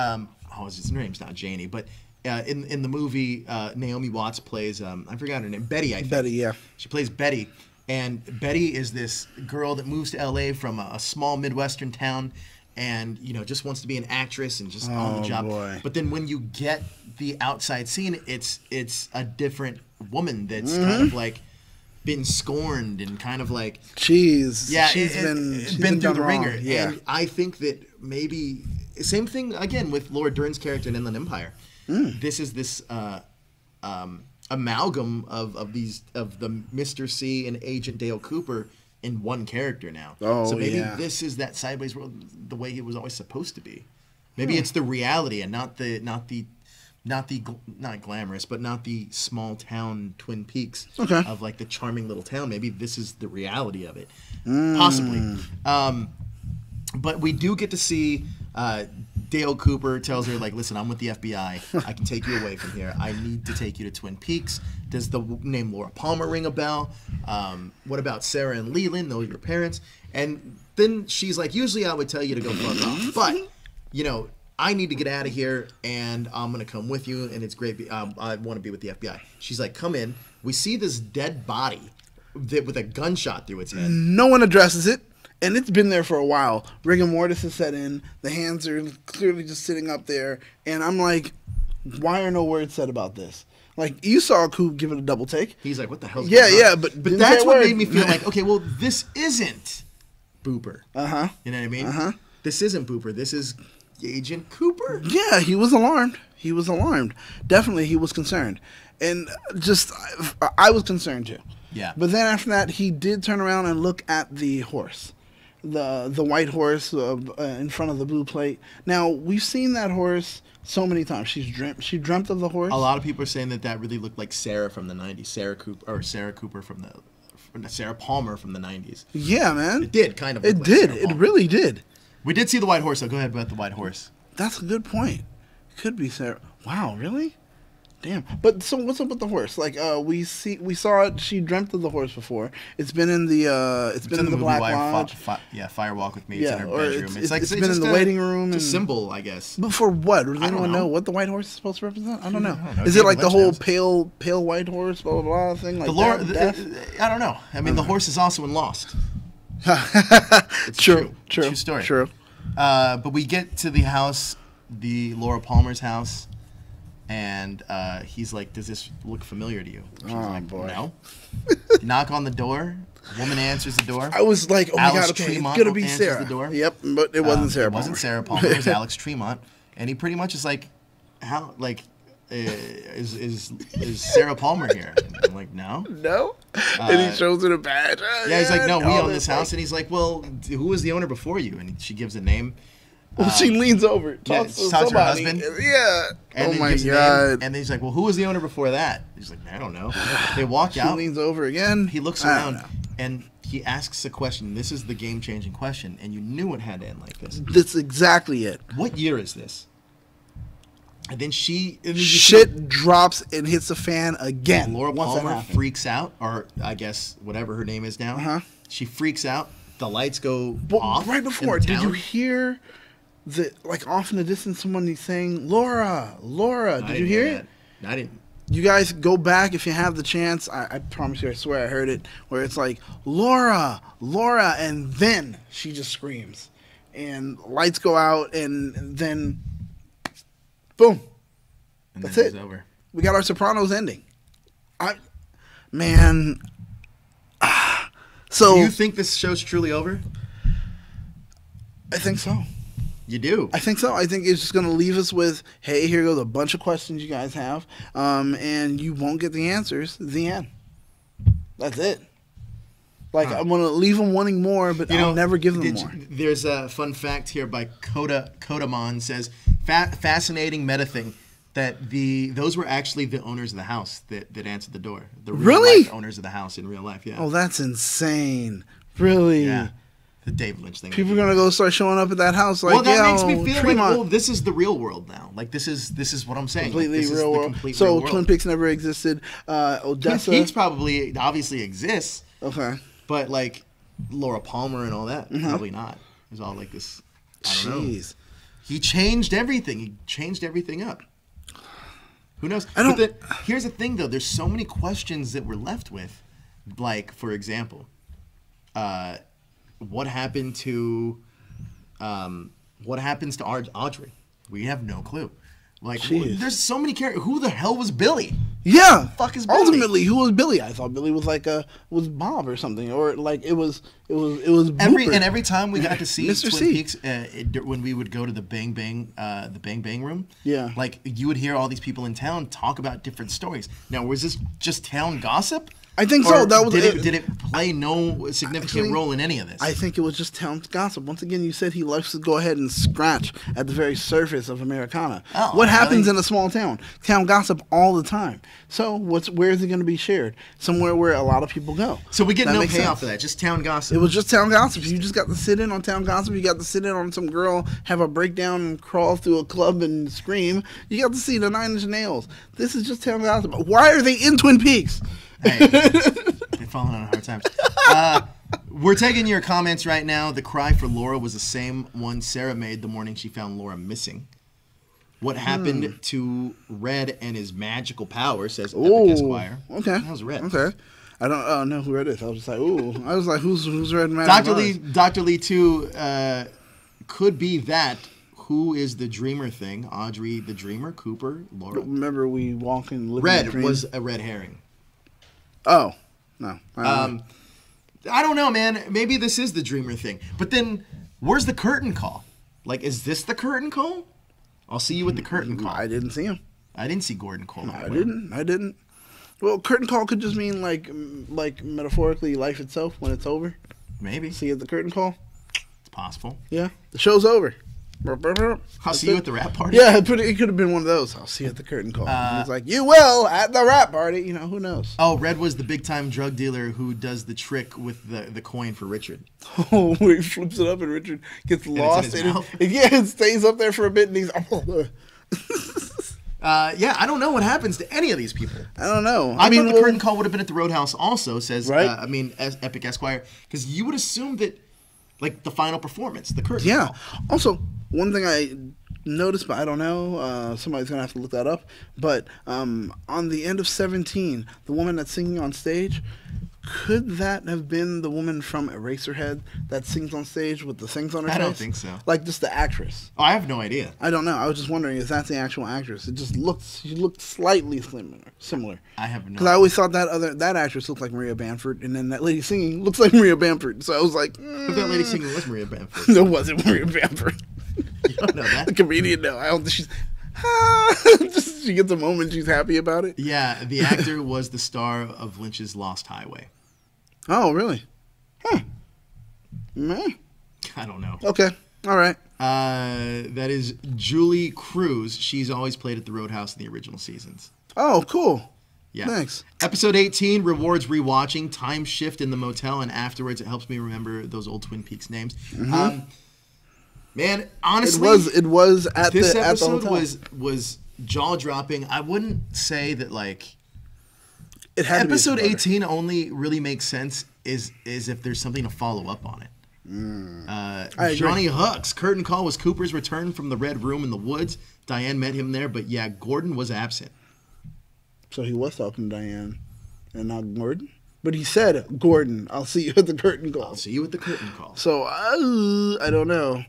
his name's not Janie, but in the movie Naomi Watts plays I forgot her name, Betty. I think. Betty, yeah. She plays Betty, and Betty is this girl that moves to L.A. from a small Midwestern town. And, just wants to be an actress and just on the job. Boy. But then when you get the outside scene, it's a different woman that's kind of like been scorned and kind of like... She's been through the ringer. Yeah. And I think that maybe... Same thing, again, with Laura Dern's character in Inland Empire. This is this amalgam of the Mr. C and Agent Dale Cooper in one character now. So maybe this is that Sideways world the way it was always supposed to be. Maybe it's the reality and not glamorous, but not the small town Twin Peaks of like the charming little town. Maybe this is the reality of it. Possibly. But we do get to see Dale Cooper tells her, like, listen, I'm with the FBI. I can take you away from here. I need to take you to Twin Peaks. Does the name Laura Palmer ring a bell? What about Sarah and Leland? Those are your parents. And then she's like, usually I would tell you to go fuck off. But, I need to get out of here, and I'm going to come with you, and it's great. I want to be with the FBI. She's like, come in. We see this dead body with a gunshot through its head. No one addresses it. And it's been there for a while. Rigor mortis has set in. The hands are clearly just sitting up there. And I'm like, why are no words said about this? Like, you saw Coop give it a double take. He's like, what the hell's going on? Yeah, but that's what made me feel like, okay, well, this isn't Booper. Uh-huh. You know what I mean? Uh-huh. This isn't Booper. This is Agent Cooper. Yeah, he was alarmed. He was alarmed. Definitely, he was concerned. And just, I was concerned too. Yeah. But then after that, he did turn around and look at the horse. The white horse in front of the blue plate. Now, we've seen that horse so many times. She dreamt of the horse. A lot of people are saying that really looked like Sarah from the 90s. Sarah Cooper from Sarah Palmer from the 90s. Yeah, man. It did kind of. It look like did. Sarah It Palmer. really did. We did see the white horse. So go ahead about the white horse. That's a good point. Could be Sarah. Wow, really? Damn. But so what's up with the horse? Like we saw it. She dreamt of the horse before. It's been in the it's been in the movie Black Wire, Lodge. Fire Walk with Me. Yeah, It's in her or bedroom. it's like been in the waiting room It's a and- symbol, I guess. But for what? Does I don't anyone know. know what the white horse is supposed to represent? I don't know. I don't know. Is it David like the Lynch whole knows. pale white horse, blah blah blah thing? Like The lore, death? I don't know. I mean, the horse is also in Lost. True. True story. True. But we get to the house, the Laura Palmer's house, and he's like, "Does this look familiar to you?" She's Oh, like, boy. "No." Knock on the door. A woman answers the door. I was like, oh my Alex god, okay, Tremont it's gonna be answers Sarah. the door. Yep, but it wasn't Sarah. It wasn't Palmer. Sarah Palmer. It was Alex Tremont, and he pretty much is like, "How? Like, is Sarah Palmer here?" And I'm like, "No." No, and he shows her the badge. Yeah, he's like, "No, we all own this like- house," and he's like, "Well, who was the owner before you?" And she gives a name. Well, she leans over, yeah, talks to talks to her somebody. husband. Yeah. And Oh then my gives a name, god. and then he's like, "Well, who was the owner before that?" He's like, "I don't know." They walk She out. leans over again. He looks I don't around know. and he asks a question. This is the game-changing question, and you knew it had to end like this. That's exactly it. What year is this? And then you see Shit drops and hits the fan again. Laura once that Palmer happens. freaks out, or I guess whatever her name is now. Uh-huh. She freaks out. The lights go But off. right in before, the did you town. hear the like off in the distance someone is saying Laura, Laura? I Did didn't you hear hear it? that. I didn't. You guys go back if you have the chance. I promise you, I swear I heard it. Where it's like Laura, Laura, and then she just screams, and lights go out, and then boom, And That's then it. was over. we got our Sopranos ending. Man. So Do you think this show's truly over? I think so. You do. I think so. I think it's just going to leave us with, hey, here goes a bunch of questions you guys have, and you won't get the answers. The end. That's it. Like, I'm going to leave them wanting more, but I'll never give them more. There's a fun fact here by Kodamon says, fascinating meta thing, that those were actually the owners of the house that answered the door. The real Really? life owners of the house in real life, yeah. Oh, that's insane. Really? Yeah. The David Lynch thing. People are going to go start showing up at that house like, well, that yeah, makes me feel Tremont. like, well, this is the real world now. Like, this is what I'm saying. Completely like, this real is the world. complete So real world. Twin Peaks never existed. Twin Odessa. Peaks probably obviously exists, Okay. but like Laura Palmer and all that, probably not. It's all like this. I don't know. Jeez. He changed everything. He changed everything up. Who knows? I don't- But here's the thing, though. There's so many questions that we're left with. Like, for example, what happened to Audrey? We have no clue. Like, Jeez. there's so many characters. Who the hell was Billy? Yeah. Fuck is Billy? Ultimately, who was Billy? I thought Billy was like was Bob or something, or like it was Booper. Every time we got to see Mr. Twin C. Peaks, when we would go to the Bang Bang room, Yeah. like you would hear all these people in town talk about different stories. Now, was this just town gossip? I think so. Or That was did it play no significant Actually, role in any of this? I think it was just town gossip. Once again, you said he likes to go ahead and scratch at the very surface of Americana. Oh, what happens really? in a small town? Town gossip all the time. So where is it going to be shared? Somewhere where a lot of people go. So we get That no makes payoff sense. for that. Just town gossip. It was just town gossip. You just got to sit in on town gossip. You got to sit in on some girl, have a breakdown, and crawl through a club and scream. You got to see the Nine Inch Nails. This is just town gossip. Why are they in Twin Peaks? Hey, they're falling on hard times. We're taking your comments right now. The cry for Laura was the same one Sarah made the morning she found Laura missing. What happened to Red and his magical power, says Epic Esquire. Okay. How's Red? Okay. I don't know who Red is. I was just like, ooh. I was like, who's Red Man? Dr. Lee too could be that. Who is the dreamer thing? Audrey the dreamer, Cooper, Laura. Remember we walk and live in Red a dream? was a red herring. Oh. No. I don't know. I don't know, man. Maybe this is the dreamer thing. But then, where's the curtain call? Like, is this the curtain call? I'll see you with the curtain call. I didn't see him. I didn't see Gordon Cole. I didn't. Well, curtain call could just mean like metaphorically life itself when it's over. Maybe. See you at the curtain call. It's possible. Yeah. The show's over. I'll see you at the rap party. Yeah, it could have been one of those. I'll see you at the curtain call. He's like, you will at the rap party. You know, who knows? Oh, Red was the big time drug dealer who does the trick with the coin for Richard. Oh, where he flips it up and Richard gets lost. in his mouth? It stays up there for a bit and he's. Yeah, I don't know what happens to any of these people. I don't know. I mean, thought the curtain call would have been at the Roadhouse also, says, right? As Epic Esquire, because you would assume that, like, the final performance, the curtain yeah. call. Also, one thing I noticed, but I don't know, somebody's going to have to look that up, but on the end of 17, the woman that's singing on stage, could that have been the woman from Eraserhead that sings on stage with the things on her face? I don't think so. Like, just the actress. Oh, I have no idea. I don't know. I was just wondering if that's the actual actress. It just she looked slightly similar. I have no Because I always thought that actress looked like Maria Bamford, and then that lady singing looks like Maria Bamford. So I was like, But that lady singing was Maria Bamford. No, it wasn't Maria Bamford. You don't know that? The comedian, no. I don't think she's... just she gets a moment, she's happy about it. Yeah, the actor was the star of Lynch's Lost Highway. Oh, really? Huh. Meh. I don't know. Okay. All right. That is Julie Cruz. She's always played at the Roadhouse in the original seasons. Oh, cool. Yeah. Thanks. Episode 18 rewards rewatching, time shift in the motel, and afterwards it helps me remember those old Twin Peaks names. Mm-hmm. Man, honestly, it was at this the episode hotel. was jaw dropping. I wouldn't say that like It had episode to be 18 only really makes sense is if there's something to follow up on it. I agree. Johnny Hooks curtain call was Cooper's return from the Red Room in the woods. Diane met him there, but yeah, Gordon was absent. So he was talking to Diane and not Gordon? But he said, Gordon, I'll see you at the curtain call. I'll see you at the curtain call. So, I don't know.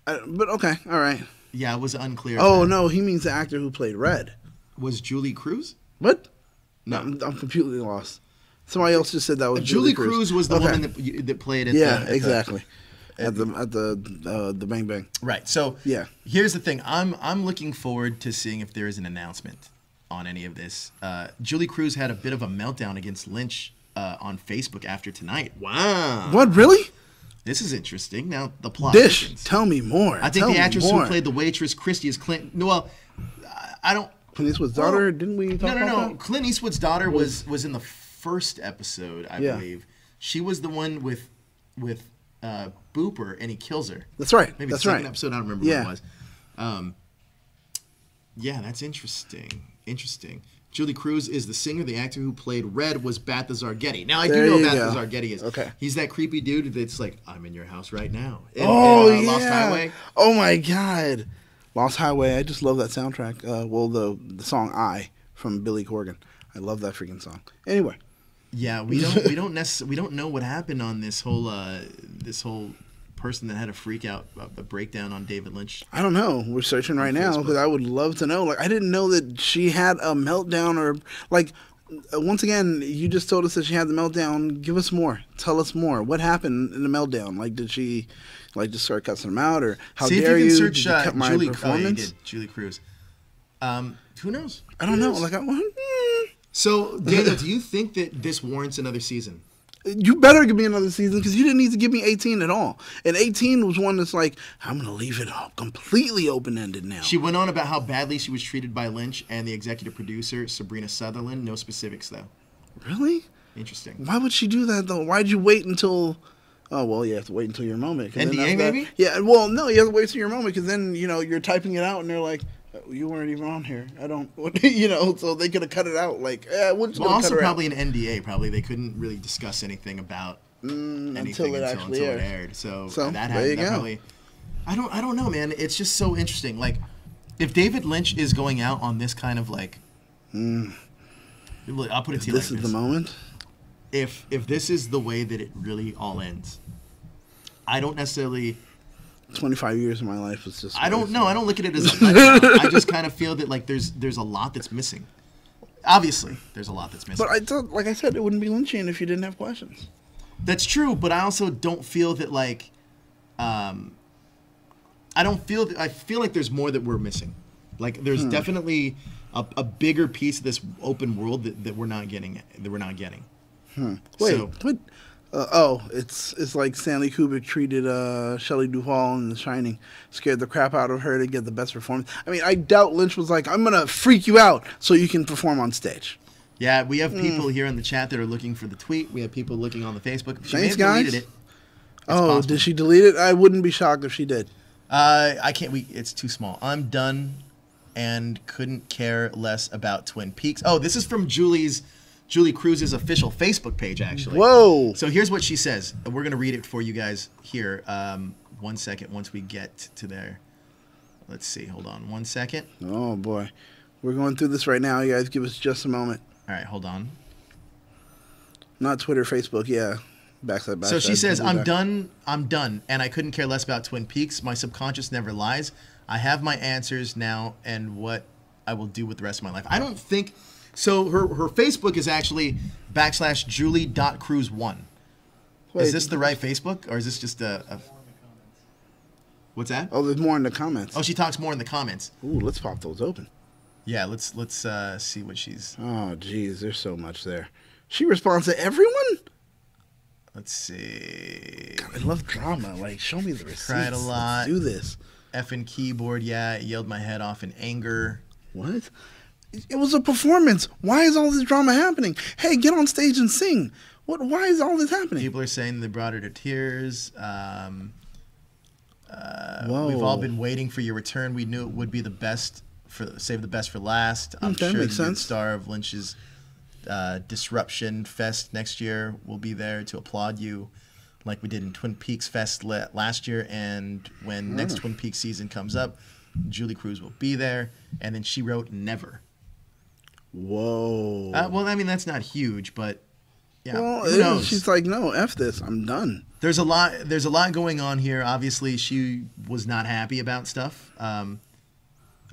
But okay, all right. Yeah, it was unclear. Oh, no, he means the actor who played Red. Was Julie Cruz? What? No. I'm completely lost. Somebody else just said that was Julie Cruz was the woman that played at exactly. At the Bang Bang. Right. So yeah. Here's the thing. I'm looking forward to seeing if there is an announcement on any of this. Julie Cruz had a bit of a meltdown against Lynch on Facebook after tonight. Wow. What, really? This is interesting. Now the plot Dish, thickens. tell me more. I think the actress who played the waitress, Christy, is Clint. Well, I don't. Clint Eastwood's daughter? Didn't we talk about that? No. Clint Eastwood's daughter was in the first episode, I believe. She was the one with Booper, and he kills her. That's right. Maybe that's the second right. episode. I don't remember what it was. Yeah, that's interesting. Interesting. Julie Cruz is the singer. The actor who played Red was Balthazar Getty. Now, I do know who Balthazar Getty is. Okay. He's that creepy dude that's like, I'm in your house right now. In Lost Highway. Oh, my God. Lost Highway. I just love that soundtrack. The song I from Billy Corgan. I love that freaking song. Anyway. Yeah, we don't know what happened on this whole person that had a freak out, a breakdown on David Lynch. I don't know. We're searching right now because I would love to know. Like, I didn't know that she had a meltdown or like. Once again, you just told us that she had the meltdown. Give us more. Tell us more. What happened in the meltdown? Like, did she just start cussing him out, or how See dare if you can you? search Did you cut my Julie. performance? Oh, you did. Julie Cruz. Who knows? I don't know. Like, So, Daniel, do you think that this warrants another season? You better give me another season because you didn't need to give me 18 at all. And 18 was one that's like, I'm going to leave it all completely open-ended now. She went on about how badly she was treated by Lynch and the executive producer, Sabrina Sutherland. No specifics, though. Really? Interesting. Why would she do that, though? Why'd you wait until... Oh, well, you have to wait until your moment. NDA, maybe? Yeah, well, no, you have to wait till your moment because then, you're typing it out and they're like, you weren't even on here. I don't, so they could have cut it out. Like, we're just also cut probably an NDA. Probably they couldn't really discuss anything about anything until it aired. So that happened. There you go. Probably, I don't know, man. It's just so interesting. Like, if David Lynch is going out on this kind of like, I'll put it to you like this: this is the moment. If this is the way that it really all ends, I don't necessarily. 25 years of my life was just... I don't know. I don't look at it as a letdown. I just kind of feel that like there's a lot that's missing. Obviously, there's a lot that's missing. But I thought, like I said, it wouldn't be Lynchian if you didn't have questions. That's true, but I also don't feel that like, I feel like there's more that we're missing. Like there's definitely a bigger piece of this open world that we're not getting. Wait, It's like Stanley Kubrick treated Shelley Duvall in The Shining, scared the crap out of her to get the best performance. I mean, I doubt Lynch was like, I'm gonna freak you out so you can perform on stage. Yeah, we have people here in the chat that are looking for the tweet. We have people looking on the Facebook. She may Thanks, have deleted guys. it. It's Oh, possible. did she delete it? I wouldn't be shocked if she did. I can't. It's too small. I'm done, and couldn't care less about Twin Peaks. Oh, this is from Julie Cruz's official Facebook page, actually. Whoa. So here's what she says. We're gonna read it for you guys here. 1 second. Once we get to there, let's see. Hold on 1 second. Oh boy, we're going through this right now. You guys, give us just a moment. All right, hold on. Not Twitter, Facebook. Yeah. Backside. So she says, back. I'm done, and I couldn't care less about Twin Peaks. My subconscious never lies. I have my answers now and what I will do with the rest of my life. I don't think, so her Facebook is actually /Julie.Cruz1. Wait. Is this the right Facebook, or is this just a what's that? Oh, there's more in the comments. Oh, she talks more in the comments. Ooh, let's pop those open. Yeah, let's see what she's, Oh, geez, there's so much there. She responds to everyone? let's see. I love drama. Like, show me the receipts. Cried a lot. Let's do this. Effing keyboard, yeah, yelled my head off in anger. What? It was a performance. Why is all this drama happening? Hey, get on stage and sing. What? Why is all this happening? People are saying they brought her to tears. Whoa. We've all been waiting for your return. We knew it would be the best save the best for last. I'm Okay, sure makes the sense. star of Lynch's Disruption Fest next year will be there to applaud you, like we did in Twin Peaks Fest last year. And when next Twin Peaks season comes up, Julie Cruz will be there. And then she wrote "Never." Whoa. Well, I mean that's not huge, but yeah, well, who knows? she's like, no, F this. I'm done. There's a lot going on here. Obviously, she was not happy about stuff.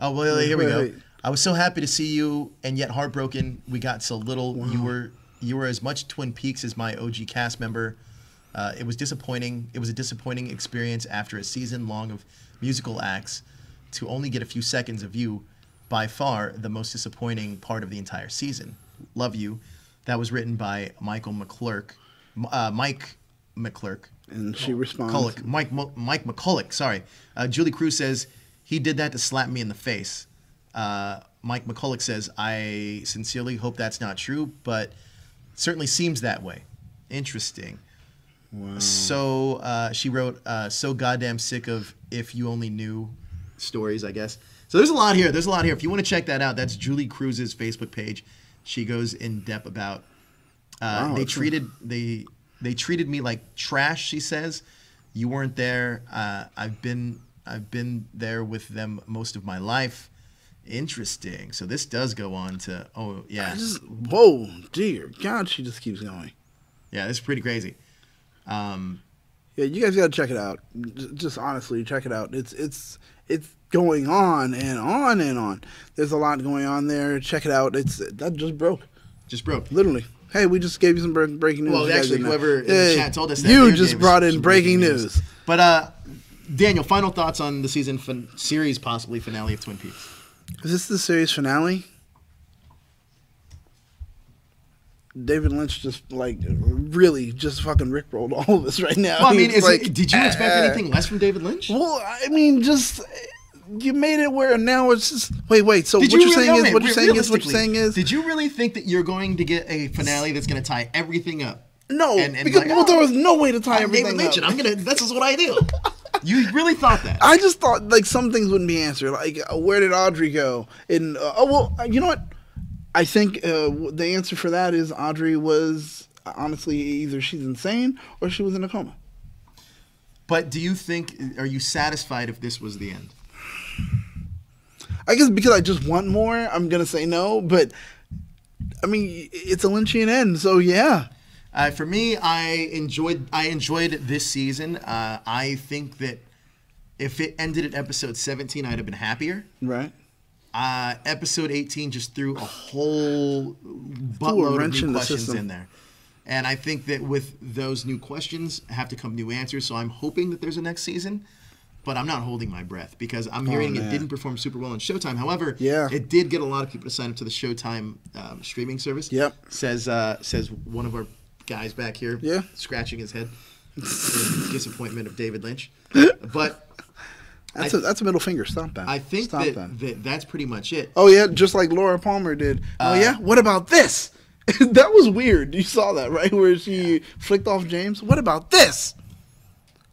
Oh well, here we go. Wait. I was so happy to see you, and yet heartbroken. We got so little. Wow. You were as much Twin Peaks as my OG cast member. It was disappointing. It was a disappointing experience after a season long of musical acts to only get a few seconds of you. By far, the most disappointing part of the entire season. Love you. That was written by Michael McClurk. Mike McClurk. And she responds. Mike McCulloch, sorry. Julie Cruz says, he did that to slap me in the face. Mike McCulloch says, I sincerely hope that's not true, but certainly seems that way. Interesting. Wow. So she wrote, so goddamn sick of If You Only Knew stories, I guess. So there's a lot here. If you want to check that out, that's Julie Cruz's Facebook page. She goes in depth about Wow, they treated me like trash, she says. You weren't there. I've been there with them most of my life. Interesting. So this does go on to Whoa, dear God, she just keeps going. Yeah, this is pretty crazy. Yeah, you guys got to check it out. Just honestly, check it out. It's going on and on and on. There's a lot going on there. Check it out. That just broke. Just broke. Literally. Hey, we just gave you some breaking news. Well, You guys actually, didn't know. whoever in the chat told us that. You they just gave us brought in some breaking news. But Daniel, final thoughts on the series possibly finale of Twin Peaks. Is this the series finale? David Lynch just really just fucking rickrolled all of us right now. Well, I mean, He's did you expect anything less from David Lynch? Well, I mean, just you made it where now it's just wait. So Did what you you're really- saying is did you really think that you're going to get a finale that's going to tie everything up? no, and because there was no way to tie I'm everything David Lynch, up. and this is what I do. You really thought that? I just thought some things wouldn't be answered. Like, where did Audrey go? And you know what? I think the answer for that is Audrey was honestly either she's insane or she was in a coma. But do you think? Are you satisfied if this was the end? I guess because I just want more, I'm gonna say no. But I mean, it's a Lynchian end, so yeah. For me, I enjoyed this season. I think that if it ended at episode 17, I'd have been happier. Right. Episode 18 just threw a whole buttload of new questions in there. And I think that with those new questions have to come new answers. So I'm hoping that there's a next season, but I'm not holding my breath because I'm hearing it didn't perform super well on Showtime. However, it did get a lot of people to sign up to the Showtime streaming service. Yep. Says one of our guys back here Yeah. scratching his head. Disappointment of David Lynch. But that's a middle finger. Stop that. I think Stop that's pretty much it. Oh yeah, just like Laura Palmer did. Oh yeah, what about this? That was weird. You saw that, right? Where she flicked off James. What about this?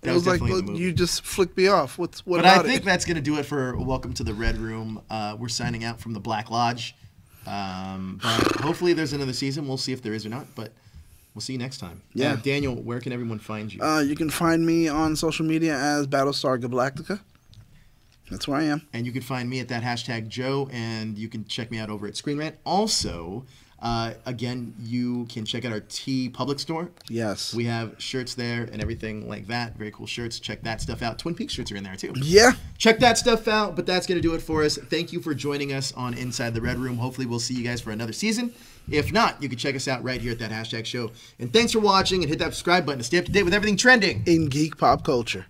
That It was was like, definitely in the well, movie. you just flicked me off. What But about I think it? that's going to do it for Welcome to the Red Room. We're signing out from the Black Lodge. But hopefully there's another season. We'll see if there is or not. But we'll see you next time. Yeah. Daniel, where can everyone find you? You can find me on social media as Battlestar Galactica. That's where I am. And you can find me at that hashtag Joe, and you can check me out over at Screen Rant. Also, again, you can check out our T Public store. Yes. We have shirts there and everything like that. Very cool shirts. Check that stuff out. Twin Peaks shirts are in there too. Yeah. Check that stuff out, but that's going to do it for us. Thank you for joining us on Inside the Red Room. Hopefully we'll see you guys for another season. If not, you can check us out right here at that hashtag show. And thanks for watching, and hit that subscribe button to stay up to date with everything trending In geek pop culture.